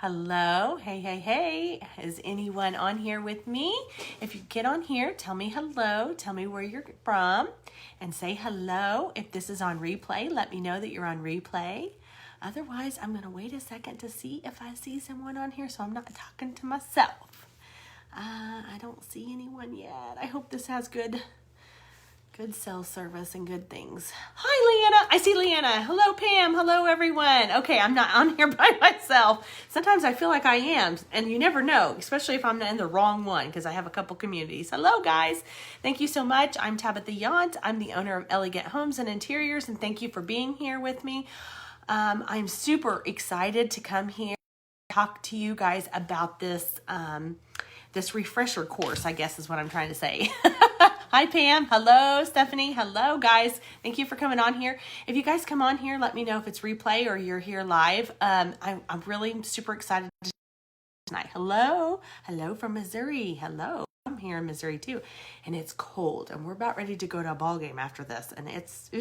Hello. Hey, hey, hey. Is anyone on here with me? If you get on here, tell me hello. Tell me where you're from and say hello. If this is on replay, let me know that you're on replay. Otherwise, I'm going to wait a second to see if I see someone on here so I'm not talking to myself. I don't see anyone yet. I hope this has good cell service and good things. Hi, Leanna. I see Leanna. Hello, Pam. Hello, everyone. Okay, I'm not on here by myself. Sometimes I feel like I am, and you never know, especially if I'm in the wrong one, because I have a couple communities. Hello, guys. Thank you so much. I'm Tabitha Yount. I'm the owner of Elegant Homes and Interiors, and thank you for being here with me. I'm super excited to come here and talk to you guys about this this refresher course, I guess is what I'm trying to say. Hi, Pam. Hello, Stephanie. Hello, guys. Thank you for coming on here. If you guys come on here, let me know if it's replay or you're here live. I'm really super excited tonight. Hello. Hello from Missouri. Hello. I'm here in Missouri too, and it's cold, and we're about ready to go to a ball game after this, and it's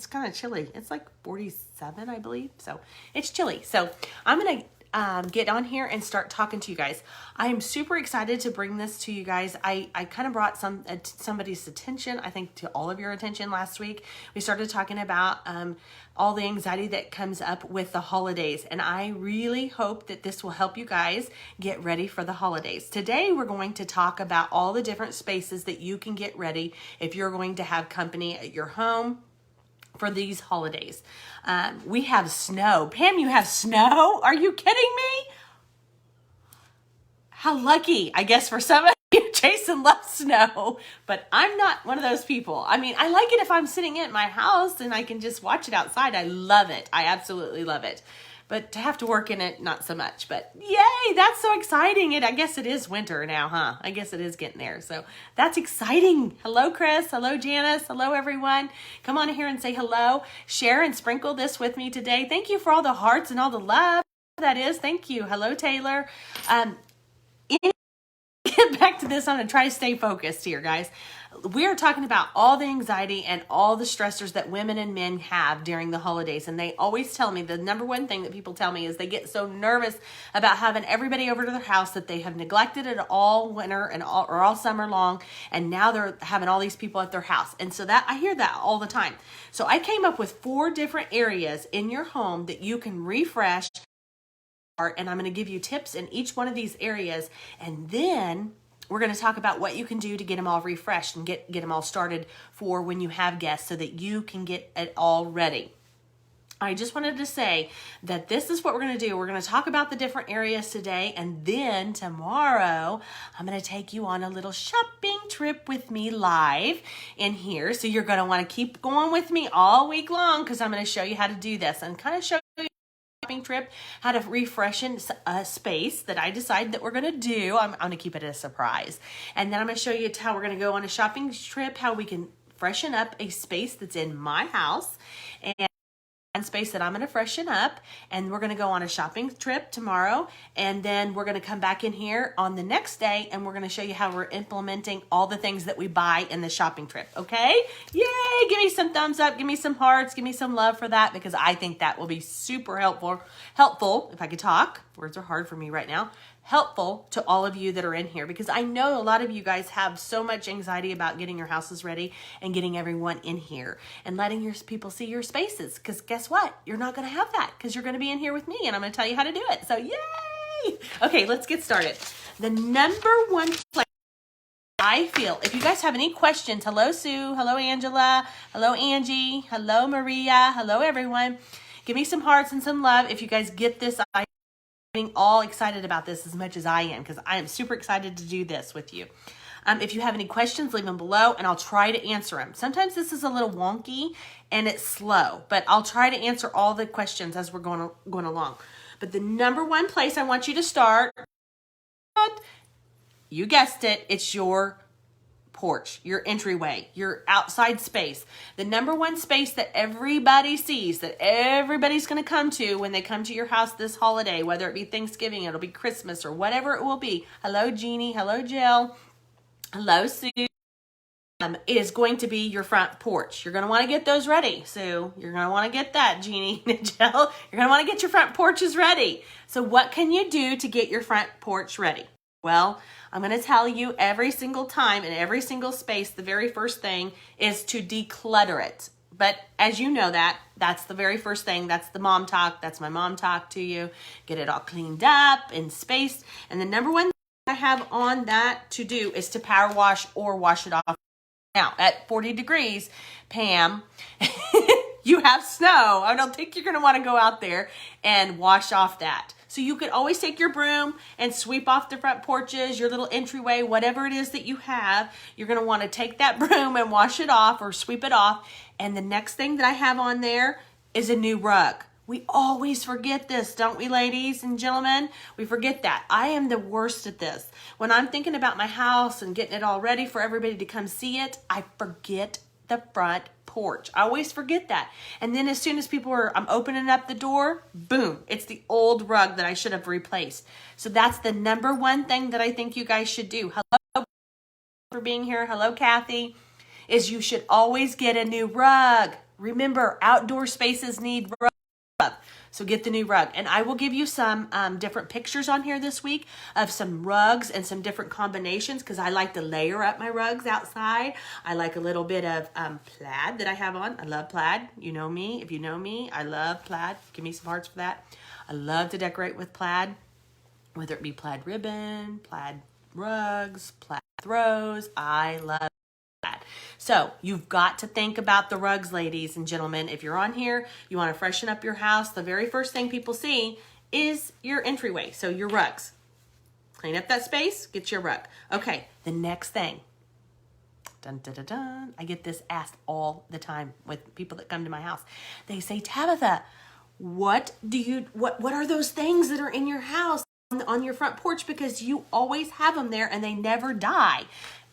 kind of chilly. It's like 47, I believe, so it's chilly. So I'm gonna get on here and start talking to you guys. I am super excited to bring this to you guys. I kind of brought somebody's attention, I think to all of your attention last week. We started talking about all the anxiety that comes up with the holidays, and I really hope that this will help you guys get ready for the holidays. Today we're going to talk about all the different spaces that you can get ready if you're going to have company at your home for these holidays. We have snow. Pam, you have snow? Are you kidding me? How lucky, I guess, for some of you. Jason loves snow, but I'm not one of those people. I mean, I like it if I'm sitting at my house and I can just watch it outside. I love it. I absolutely love it. But to have to work in it, not so much. But yay, that's so exciting. I guess it is winter now, huh? I guess it is getting there. So that's exciting. Hello, Chris. Hello, Janice. Hello, everyone. Come on here and say hello. Share and sprinkle this with me today. Thank you for all the hearts and all the love. That is. Thank you. Hello, Taylor. Get back to this. I'm going to try to stay focused here, guys. We're talking about all the anxiety and all the stressors that women and men have during the holidays. And they always tell me, the number one thing that people tell me is they get so nervous about having everybody over to their house that they have neglected it all winter and all summer long. And now they're having all these people at their house. And so that I hear that all the time. So I came up with 4 different areas in your home that you can refresh. And I'm going to give you tips in each one of these areas. And then we're going to talk about what you can do to get them all refreshed and get them all started for when you have guests so that you can get it all ready. I just wanted to say that this is what we're going to do. We're going to talk about the different areas today, and then tomorrow I'm going to take you on a little shopping trip with me live in here. So you're going to want to keep going with me all week long because I'm going to show you how to do this and kind of show you trip, how to refresh a space that I decide that we're going to do. I'm going to keep it a surprise. And then I'm going to show you how we're going to go on a shopping trip, how we can freshen up a space that's in my house and space that I'm going to freshen up. And we're going to go on a shopping trip tomorrow. And then we're going to come back in here on the next day and we're going to show you how we're implementing all the things that we buy in the shopping trip. Okay? Yay! Give me some thumbs up. Give me some hearts. Give me some love for that because I think that will be super helpful, if I could talk. Words are hard for me right now. Helpful to all of you that are in here because I know a lot of you guys have so much anxiety about getting your houses ready and getting everyone in here and letting your people see your spaces because guess what? You're not going to have that because you're going to be in here with me and I'm going to tell you how to do it. So yay! Okay, let's get started. The number one place I feel, if you guys have any questions, hello Sue, hello Angela, hello Angie, hello Maria, hello everyone. Give me some hearts and some love if you guys get this. I'm all excited about this as much as I am because I am super excited to do this with you. If you have any questions, leave them below and I'll try to answer them. Sometimes this is a little wonky and it's slow, but I'll try to answer all the questions as we're going along. But the number one place I want you to start, you guessed it, it's your porch, your entryway, your outside space. The number one space that everybody sees, that everybody's going to come to when they come to your house this holiday, whether it be Thanksgiving, it'll be Christmas, or whatever it will be. Hello, Jeannie. Hello, Jill. Hello, Sue. is going to be your front porch. You're going to want to get those ready. So you're going to want to get that, Jeannie and Jill. You're going to want to get your front porches ready. So what can you do to get your front porch ready? Well, I'm going to tell you every single time in every single space, the very first thing is to declutter it. But as you know that's the very first thing. That's the mom talk. That's my mom talk to you. Get it all cleaned up and spaced. And the number one thing I have on that to do is to power wash or wash it off. Now, at 40 degrees, Pam, you have snow. I don't think you're going to want to go out there and wash off that. So you could always take your broom and sweep off the front porches, your little entryway, whatever it is that you have. You're going to want to take that broom and wash it off or sweep it off. And the next thing that I have on there is a new rug. We always forget this, don't we, ladies and gentlemen? We forget that. I am the worst at this. When I'm thinking about my house and getting it all ready for everybody to come see it, I forget the front porch. I always forget that. And then as soon as I'm opening up the door, boom, it's the old rug that I should have replaced. So that's the number one thing that I think you guys should do. Hello for being here. Hello, Kathy. Is you should always get a new rug. Remember, outdoor spaces need rugs. So get the new rug. And I will give you some different pictures on here this week of some rugs and some different combinations because I like to layer up my rugs outside. I like a little bit of plaid that I have on. I love plaid. You know me. If you know me, I love plaid. Give me some hearts for that. I love to decorate with plaid, whether it be plaid ribbon, plaid rugs, plaid throws. I love that. So you've got to think about the rugs, ladies and gentlemen. If you're on here, you want to freshen up your house, the very first thing people see is your entryway. So your rugs. Clean up that space, get your rug. Okay, the next thing. Dun, dun, dun, dun. I get this asked all the time with people that come to my house. They say, Tabitha, what are those things that are in your house on your front porch? Because you always have them there and they never die.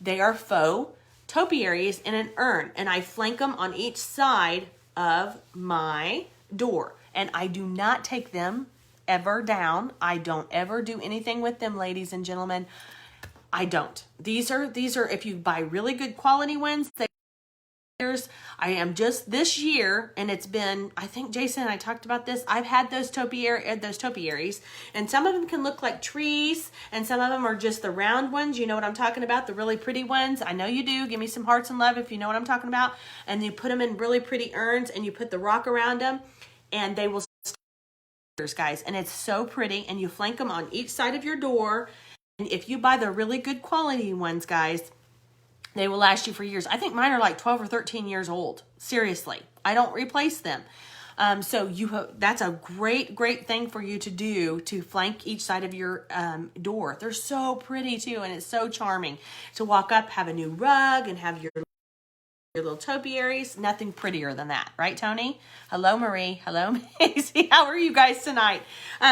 They are faux topiaries in an urn, and I flank them on each side of my door, and I do not take them ever down. I don't ever do anything with them, ladies and gentlemen. I don't. These are if you buy really good quality ones, I am just this year, and it's been, I think Jason and I talked about this. I've had those topiaries, and some of them can look like trees, and some of them are just the round ones. You know what I'm talking about? The really pretty ones. I know you do. Give me some hearts and love if you know what I'm talking about. And you put them in really pretty urns, and you put the rock around them, and they will stay, guys. And it's so pretty, and you flank them on each side of your door. And if you buy the really good quality ones, guys, they will last you for years. I think mine are like 12 or 13 years old. Seriously. I don't replace them. That's a great thing for you to do, to flank each side of your door. They're so pretty too, and it's so charming to walk up, have a new rug, and have your little topiaries. Nothing prettier than that, right, Tony? Hello, Marie. Hello, Maisie. How are you guys tonight?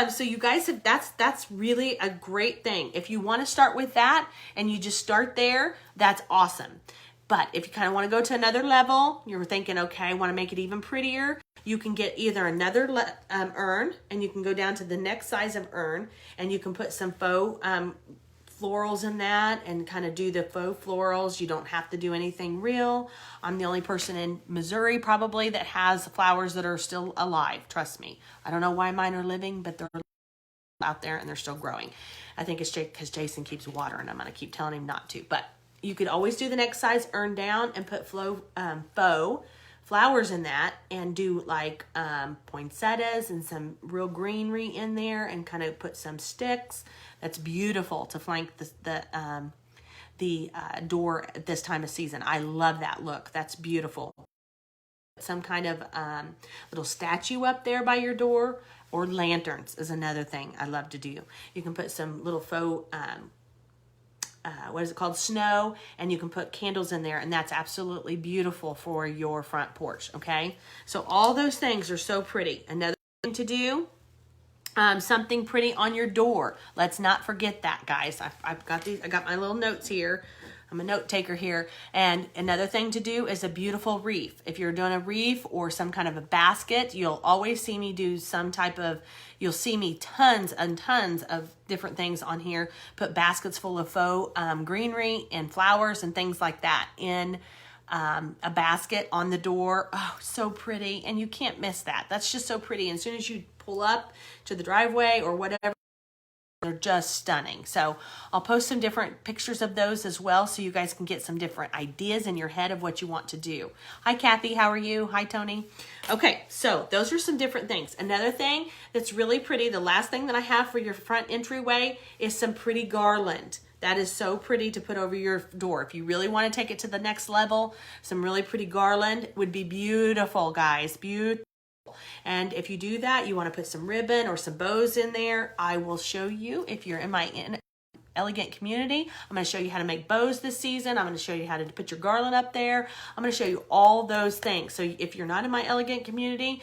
So you guys have, that's really a great thing. If you want to start with that and you just start there, that's awesome. But if you kind of want to go to another level, you're thinking, okay, I want to make it even prettier, you can get either another urn, and you can go down to the next size of urn, and you can put some faux florals in that and kind of do the faux florals. You don't have to do anything real. I'm the only person in Missouri probably that has flowers that are still alive. Trust me. I don't know why mine are living, but they're out there and they're still growing. I think it's because Jason keeps watering them. I'm going to keep telling him not to. But you could always do the next size urn down and put faux flowers in that, and do like poinsettias and some real greenery in there, and kind of put some sticks. That's beautiful to flank the door at this time of season. I love that look. That's beautiful. Some kind of little statue up there by your door, or lanterns is another thing I love to do. You can put some little faux what is it called? Snow, and you can put candles in there, and that's absolutely beautiful for your front porch. Okay, so all those things are so pretty. Another thing to do, something pretty on your door. Let's not forget that, guys. I've got these. I got my little notes here. I'm a note taker here. And another thing to do is a beautiful wreath. If you're doing a wreath or some kind of a basket, you'll always see me do some type of, you'll see me tons and tons of different things on here. Put baskets full of faux greenery and flowers and things like that in a basket on the door. Oh, so pretty. And you can't miss that. That's just so pretty. And as soon as you pull up to the driveway or whatever, they're just stunning. So I'll post some different pictures of those as well so you guys can get some different ideas in your head of what you want to do. Hi, Kathy. How are you? Hi, Tony. Okay, so those are some different things. Another thing that's really pretty, the last thing that I have for your front entryway is some pretty garland. That is so pretty to put over your door. If you really want to take it to the next level, some really pretty garland would be beautiful, guys. Beautiful. And if you do that, you want to put some ribbon or some bows in there. I will show you if you're in my elegant community. I'm going to show you how to make bows this season. I'm going to show you how to put your garland up there. I'm going to show you all those things. So if you're not in my elegant community,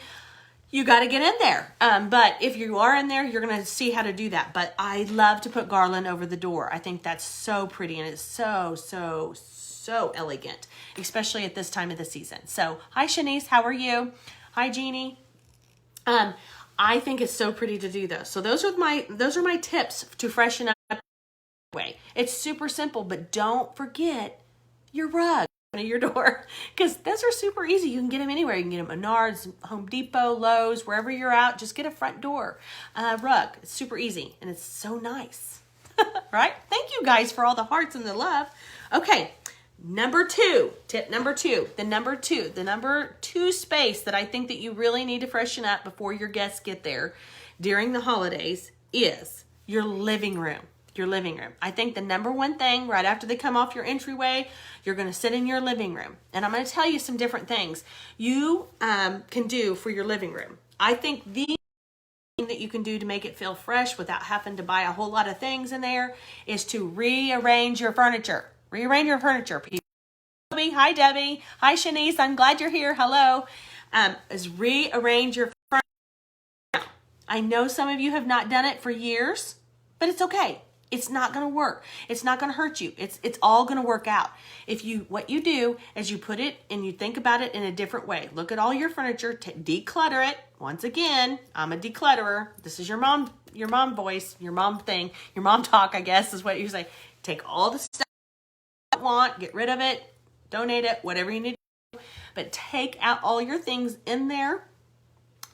you got to get in there. But if you are in there, you're going to see how to do that. But I love to put garland over the door. I think that's so pretty and it's so elegant, especially at this time of the season. So hi, Shanice. How are you? Hi, Jeannie. I think it's so pretty to do those. So those are my tips to freshen up. Way. It's super simple, but don't forget your rug on your door because those are super easy. You can get them anywhere. You can get them at Menards, Home Depot, Lowe's, wherever you're out. Just get a front door rug. It's super easy and it's so nice. Right? Thank you guys for all the hearts and the love. Okay. Tip number two, the number two space that I think that you really need to freshen up before your guests get there during the holidays is your living room. Your living room. I think the number one thing right after they come off your entryway, you're going to sit in your living room. And I'm going to tell you some different things you can do for your living room. I think the thing that you can do to make it feel fresh without having to buy a whole lot of things in there is to rearrange your furniture. Rearrange your furniture, people. Hi, Debbie. Hi, Shanice. I'm glad you're here. Hello. Is rearrange your furniture. I know some of you have not done it for years, but it's okay. It's not going to work. It's not going to hurt you. It's all going to work out. What you do is you put it and you think about it in a different way. Look at all your furniture, declutter it. Once again, I'm a declutterer. This is your mom voice, your mom thing, your mom talk, I guess is what you say. Take all the stuff you don't want, get rid of it, donate it, whatever you need to do. But take out all your things in there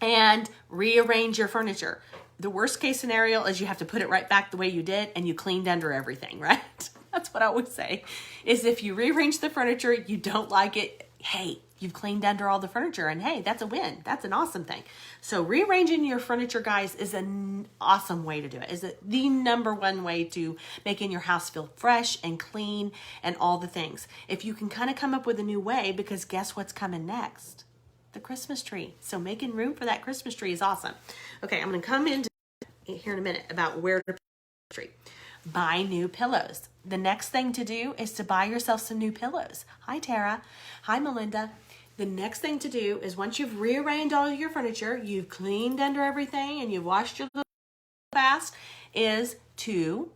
and rearrange your furniture. The worst case scenario is you have to put it right back the way you did and you cleaned under everything, right? That's what I always say, is if you rearrange the furniture, you don't like it, hey, you've cleaned under all the furniture and hey, that's a win. That's an awesome thing. So rearranging your furniture, guys, is an awesome way to do it. Is the number one way to making your house feel fresh and clean and all the things. If you can kind of come up with a new way, because guess what's coming next? The Christmas tree. So making room for that Christmas tree is awesome. Okay, I'm going to come into here in a minute about where to put the tree. Buy new pillows. The next thing to do is to buy yourself some new pillows. Hi, Tara. Hi, Melinda. The next thing to do is once you've rearranged all your furniture, you've cleaned under everything, and you've washed your little fast, is to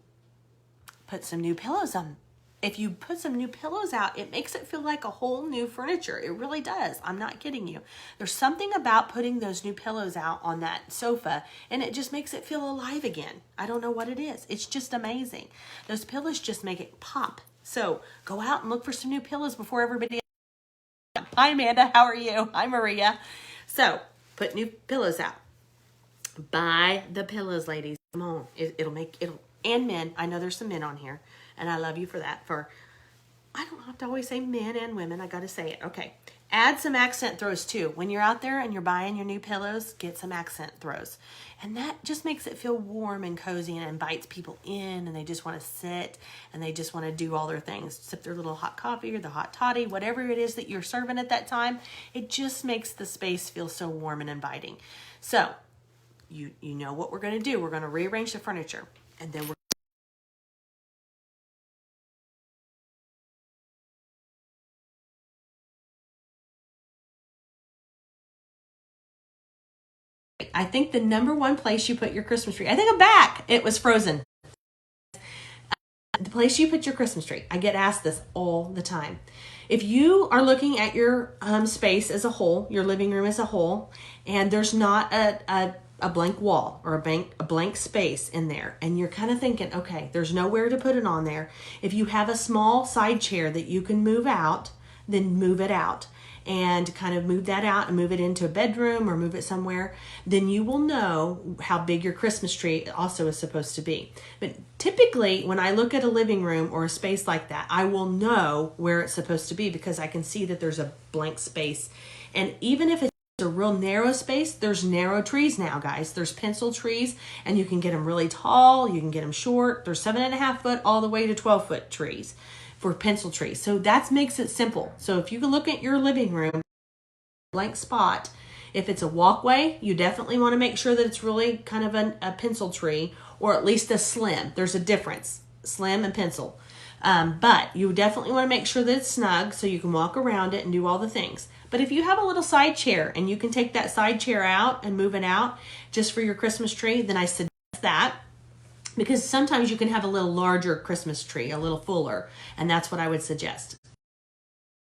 put some new pillows on. If you put some new pillows out, it makes it feel like a whole new furniture. It really does. I'm not kidding you. There's something about putting those new pillows out on that sofa, and it just makes it feel alive again. I don't know what it is. It's just amazing. Those pillows just make it pop. So go out and look for some new pillows before everybody else. Hi, Amanda. How are you? Hi, Maria. So put new pillows out. Buy the pillows, ladies. Come on. It'll and men. I know there's some men on here. And I love you for that. I don't have to always say men and women. I got to say it. Okay. Add some accent throws too. When you're out there and you're buying your new pillows, get some accent throws. And that just makes it feel warm and cozy and invites people in, and they just want to sit and they just want to do all their things. Sip their little hot coffee or the hot toddy, whatever it is that you're serving at that time. It just makes the space feel so warm and inviting. So you know what we're going to do. We're going to rearrange the furniture, and then I think the number one place you put your Christmas tree, I think I'm back. It was frozen. the place you put your Christmas tree. I get asked this all the time. If you are looking at your space as a whole, your living room as a whole, and there's not a blank wall or a blank space in there, and you're kind of thinking, okay, there's nowhere to put it on there. If you have a small side chair that you can move out, then move it out and kind of move that out and move it into a bedroom or move it somewhere, then you will know how big your Christmas tree also is supposed to be. But typically, when I look at a living room or a space like that, I will know where it's supposed to be because I can see that there's a blank space. And even if it's a real narrow space, there's narrow trees now, guys. There's pencil trees, and you can get them really tall, you can get them short. There's 7.5 foot all the way to 12-foot trees for pencil trees. So that makes it simple. So if you can look at your living room, blank spot, if it's a walkway, you definitely want to make sure that it's really kind of a pencil tree, or at least a slim. There's a difference, slim and pencil. But you definitely want to make sure that it's snug so you can walk around it and do all the things. But if you have a little side chair and you can take that side chair out and move it out just for your Christmas tree, then I suggest that. Because sometimes you can have a little larger Christmas tree, a little fuller, and that's what I would suggest.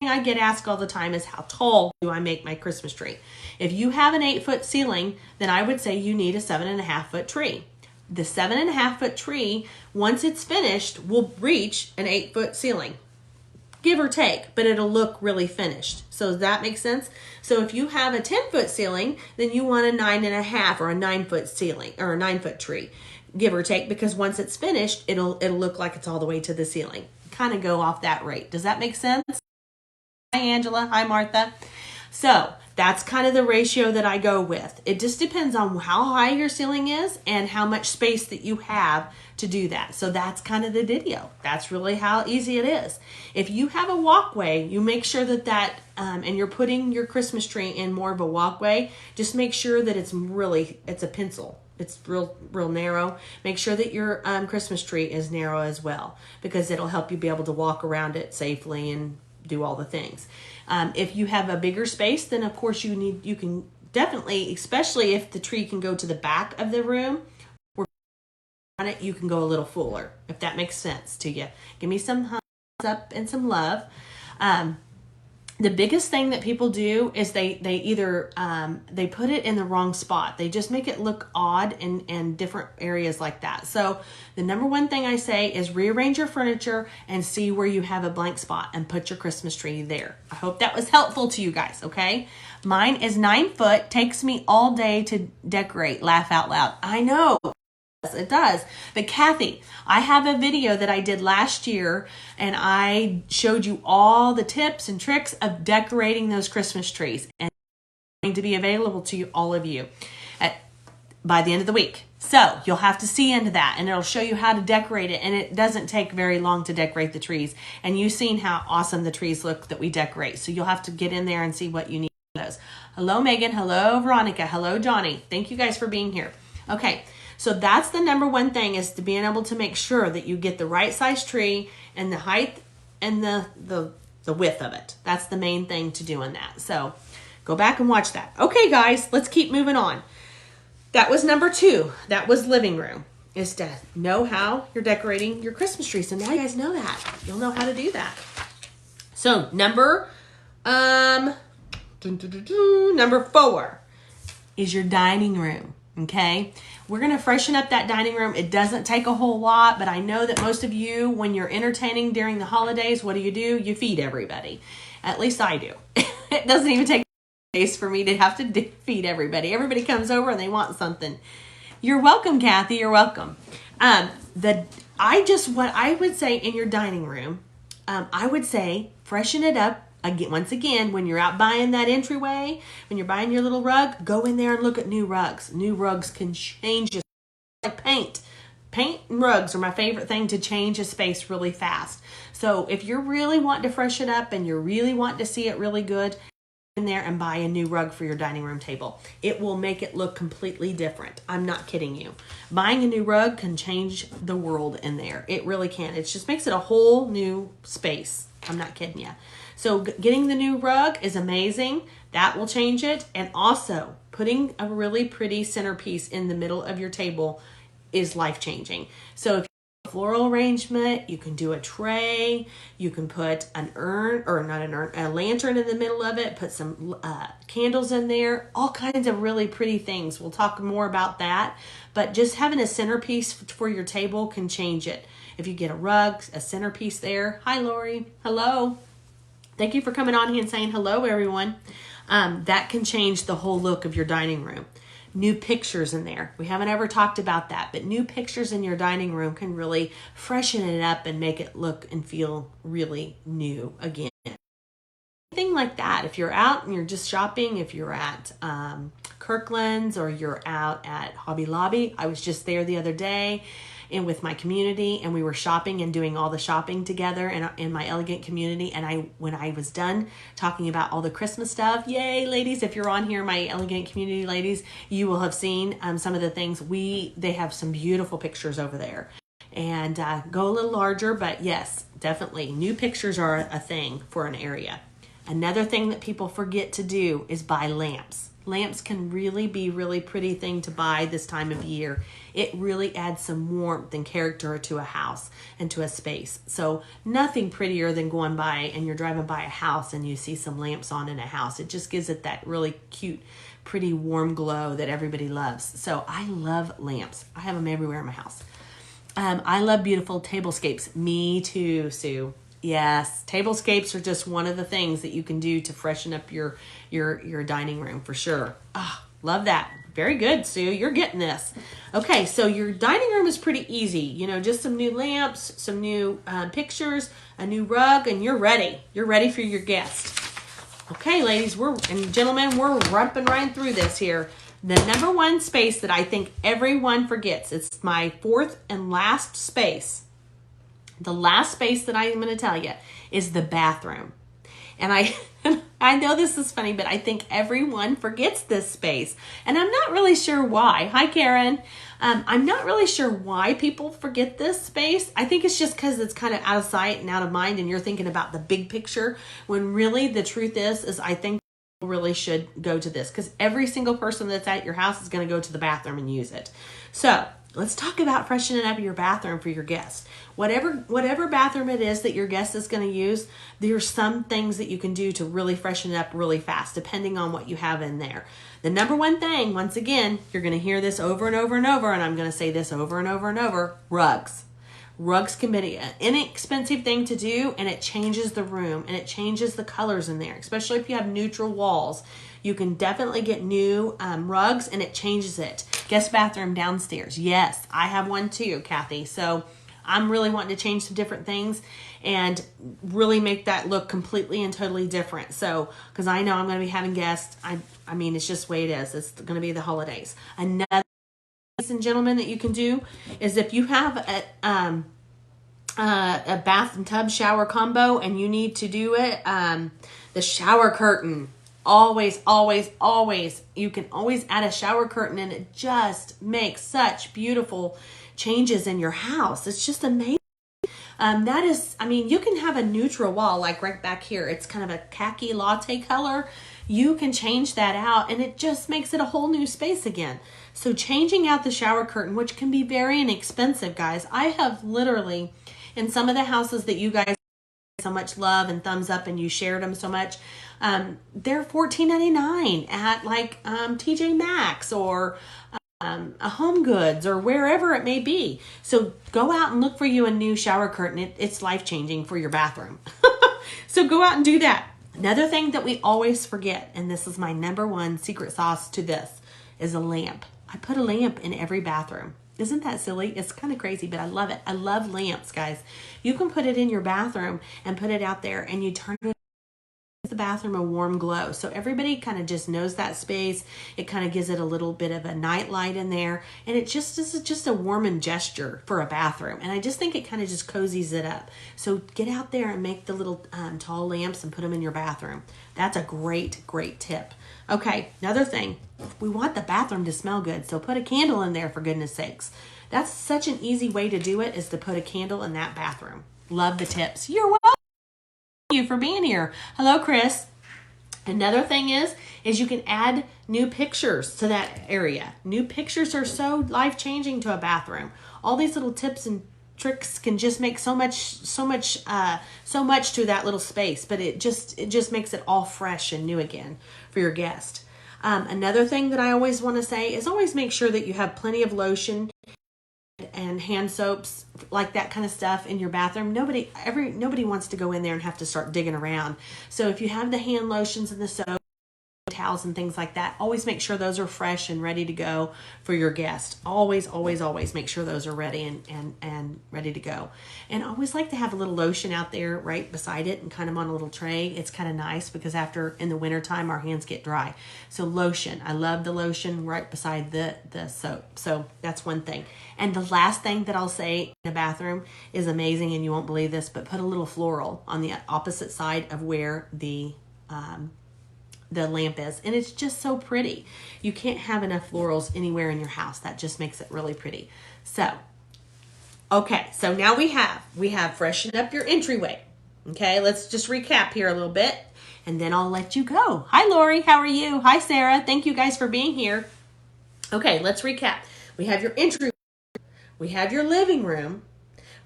I get asked all the time is how tall do I make my Christmas tree? If you have an 8-foot ceiling, then I would say you need a 7.5 foot tree. The 7.5 foot tree, once it's finished, will reach an 8-foot ceiling, give or take, but it'll look really finished. So does that make sense? So if you have a 10-foot ceiling, then you want a 9.5 or a 9-foot ceiling or a 9-foot tree, give or take, because once it's finished, it'll look like it's all the way to the ceiling. Kind of go off that rate. Does that make sense? Hi, Angela. Hi, Martha. So that's kind of the ratio that I go with. It just depends on how high your ceiling is and how much space that you have to do that. So that's kind of the video. That's really how easy it is. If you have a walkway, you make sure that and you're putting your Christmas tree in more of a walkway, just make sure that it's a pencil. It's real narrow. Make sure that your Christmas tree is narrow as well, because it'll help you be able to walk around it safely and do all the things. If you have a bigger space, then of course you can definitely, especially if the tree can go to the back of the room, on it, you can go a little fuller, if that makes sense to you. Give me some thumbs up and some love. The biggest thing that people do is they either they put it in the wrong spot. They just make it look odd in different areas like that. So the number one thing I say is rearrange your furniture and see where you have a blank spot and put your Christmas tree there. I hope that was helpful to you guys, okay? Mine is 9 foot, takes me all day to decorate. Laugh out loud. I know. It does. But Kathy, I have a video that I did last year, and I showed you all the tips and tricks of decorating those Christmas trees, and it's going to be available to you, all of you, by the end of the week. So you'll have to see into that, and it'll show you how to decorate it, and it doesn't take very long to decorate the trees. And you've seen how awesome the trees look that we decorate. So you'll have to get in there and see what you need for those. Hello, Megan. Hello, Veronica. Hello, Johnny. Thank you guys for being here. Okay. So that's the number one thing, is to being able to make sure that you get the right size tree and the height and the width of it. That's the main thing to doing that. So go back and watch that. Okay, guys, let's keep moving on. That was number 2. That was living room, is to know how you're decorating your Christmas tree. So now you guys know that. You'll know how to do that. So number 4 is your dining room. Okay, we're going to freshen up that dining room. It doesn't take a whole lot, but I know that most of you, when you're entertaining during the holidays, what do? You feed everybody. At least I do. It doesn't even take days for me to have to feed everybody. Everybody comes over and they want something. You're welcome, Kathy. You're welcome. What I would say in your dining room, I would say freshen it up. Once again, when you're out buying that entryway, when you're buying your little rug, go in there and look at new rugs. New rugs can change it like paint. Paint and rugs are my favorite thing to change a space really fast. So if you're really wanting to freshen up and you're really wanting to see it really good, in there and buy a new rug for your dining room table. It will make it look completely different. I'm not kidding you. Buying a new rug can change the world in there. It really can. It just makes it a whole new space. I'm not kidding you. So getting the new rug is amazing. That will change it. And also putting a really pretty centerpiece in the middle of your table is life-changing. So if you have floral arrangement. You can do a tray. You can put an urn, or not an urn, a lantern in the middle of it. Put some candles in there. All kinds of really pretty things. We'll talk more about that. But just having a centerpiece for your table can change it. If you get a rug, a centerpiece there. Hi, Lori. Hello. Thank you for coming on here and saying hello, everyone. That can change the whole look of your dining room. New pictures in there. We haven't ever talked about that, but new pictures in your dining room can really freshen it up and make it look and feel really new again. Anything like that. If you're out and you're just shopping, if you're at Kirkland's or you're out at Hobby Lobby, I was just there the other day and with my community, and we were shopping and doing all the shopping together in my elegant community. And when I was done talking about all the Christmas stuff, yay, ladies, if you're on here, my elegant community ladies, you will have seen some of the things they have some beautiful pictures over there. And go a little larger, but yes, definitely new pictures are a thing for an area. Another thing that people forget to do is buy lamps. Lamps can really be really pretty thing to buy this time of year. It really adds some warmth and character to a house and to a space. So nothing prettier than going by and you're driving by a house and you see some lamps on in a house. It just gives it that really cute, pretty warm glow that everybody loves. So I love lamps. I have them everywhere in my house. I love beautiful tablescapes. Me too, Sue. Yes, tablescapes are just one of the things that you can do to freshen up your dining room for sure. Love that. Very good, Sue. You're getting this. Okay, so your dining room is pretty easy. You know, just some new lamps, some new pictures, a new rug, and you're ready. You're ready for your guest. Okay, ladies and gentlemen, we're rumping right through this here. The number one space that I think everyone forgets, it's my fourth and last space. The last space that I am going to tell you is the bathroom. And I know this is funny, but I think everyone forgets this space. And I'm not really sure why. Hi, Karen. I'm not really sure why people forget this space. I think it's just because it's kind of out of sight and out of mind, and you're thinking about the big picture, when really the truth is I think people really should go to this, because every single person that's at your house is going to go to the bathroom and use it. So let's talk about freshening up your bathroom for your guests. Whatever bathroom it is that your guest is going to use, there's some things that you can do to really freshen it up really fast, depending on what you have in there. The number one thing, once again, you're going to hear this over and over and over, and I'm going to say this over and over and over, rugs. Rugs can be an inexpensive thing to do, and it changes the room, and it changes the colors in there, especially if you have neutral walls. You can definitely get new rugs, and it changes it. Guest bathroom downstairs. Yes, I have one too, Kathy. So I'm really wanting to change some different things and really make that look completely and totally different. So, because I know I'm going to be having guests. I mean, it's just the way it is. It's going to be the holidays. Another, ladies and gentlemen, that you can do is if you have a bath and tub shower combo and you need to do it, the shower curtain. Always, always, always. You can always add a shower curtain, and it just makes such beautiful changes in your house. It's just amazing. You can have a neutral wall, like right back here. It's kind of a khaki latte color. You can change that out, and it just makes it a whole new space again. So changing out the shower curtain, which can be very inexpensive, guys. I have literally, in some of the houses that you guys so much love and thumbs up and you shared them so much, they're $14.99 at like TJ Maxx or a Home Goods or wherever it may be. So go out and look for you a new shower curtain. It's life-changing for your bathroom. So go out and do that. Another thing that we always forget, and this is my number one secret sauce to this, is a lamp. I put a lamp in every bathroom. Isn't that silly? It's kind of crazy, but I love it. I love lamps, guys. You can put it in your bathroom and put it out there, and you turn it the bathroom a warm glow. So everybody kind of just knows that space. It kind of gives it a little bit of a night light in there. And it just is just a warming gesture for a bathroom. And I just think it kind of just cozies it up. So get out there and make the little tall lamps and put them in your bathroom. That's a great, great tip. Okay, another thing. We want the bathroom to smell good. So put a candle in there, for goodness sakes. That's such an easy way to do it, is to put a candle in that bathroom. Love the tips. You're welcome. Thank you for being here. Hello, Chris. Another thing is you can add new pictures to that area. New pictures are so life-changing to a bathroom. All these little tips and tricks can just make so much to that little space, but it just makes it all fresh and new again for your guest. Another thing that I always want to say is always make sure that you have plenty of lotion and hand soaps, like that kind of stuff in your bathroom. Nobody wants to go in there and have to start digging around. So if you have the hand lotions and the soap, towels and things like that, always make sure those are fresh and ready to go for your guest. Always make sure those are ready and ready to go. And I always like to have a little lotion out there right beside it and kind of on a little tray. It's kind of nice because in the wintertime our hands get dry. So lotion, I love the lotion right beside the soap. So that's one thing. And the last thing that I'll say in the bathroom is amazing, and you won't believe this, but put a little floral on the opposite side of where the lamp is, and it's just so pretty. You can't have enough florals anywhere in your house. That just makes it really pretty. So now we have freshened up your entryway. Okay, let's just recap here a little bit, and then I'll let you go. Hi Lori, how are you? Hi Sarah, thank you guys for being here. Okay, let's recap. We have your entryway, we have your living room,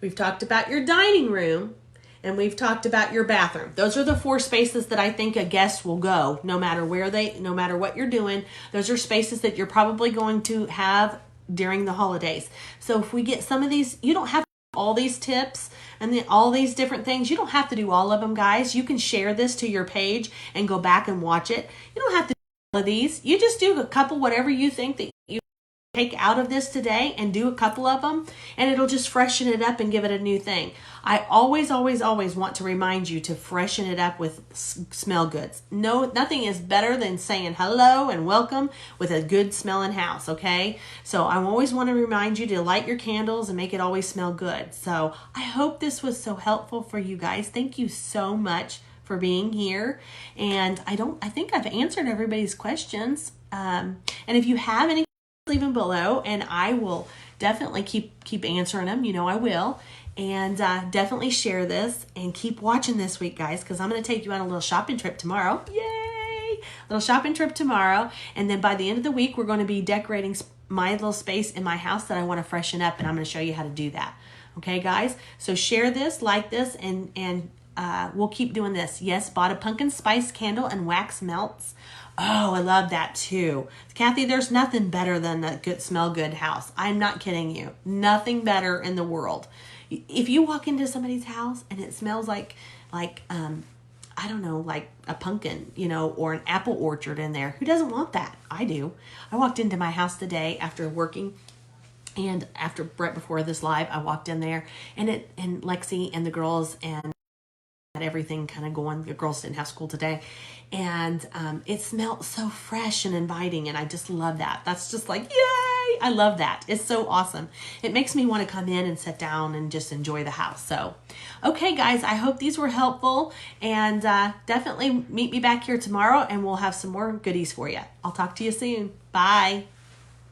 we've talked about your dining room, and we've talked about your bathroom. Those are the 4 spaces that I think a guest will go no matter what you're doing. Those are spaces that you're probably going to have during the holidays. So if we get some of these, you don't have all these tips and then all these different things. You don't have to do all of them, guys. You can share this to your page and go back and watch it. You don't have to do all of these. You just do a couple, whatever you think that you take out of this today, and do a couple of them, and it'll just freshen it up and give it a new thing. I always want to remind you to freshen it up with smell goods. Nothing is better than saying hello and welcome with a good smelling house, okay? So I always want to remind you to light your candles and make it always smell good. So I hope this was so helpful for you guys. Thank you so much for being here. And I think I've answered everybody's questions. And if you have any, leave them below, and I will definitely keep answering them. You know I will. And definitely share this and keep watching this week, guys, because I'm going to take you on a little shopping trip tomorrow. Yay! Little shopping trip tomorrow. And then by the end of the week, we're going to be decorating my little space in my house that I want to freshen up, and I'm going to show you how to do that. Okay, guys? So share this, like this, and we'll keep doing this. Yes, bought a pumpkin spice candle and wax melts. Oh, I love that too. Kathy, there's nothing better than a smell good house. I'm not kidding you. Nothing better in the world. If you walk into somebody's house and it smells like I don't know, like a pumpkin, or an apple orchard in there, who doesn't want that? I do. I walked into my house today after working, and right before this live, I walked in there, and Lexi and the girls and had everything kind of going. The girls didn't have school today, and it smelled so fresh and inviting, and I just love that. That's just like, yay! I love that. It's so awesome. It makes me want to come in and sit down and just enjoy the house. So, okay, guys, I hope these were helpful, and definitely meet me back here tomorrow, and we'll have some more goodies for you. I'll talk to you soon. Bye.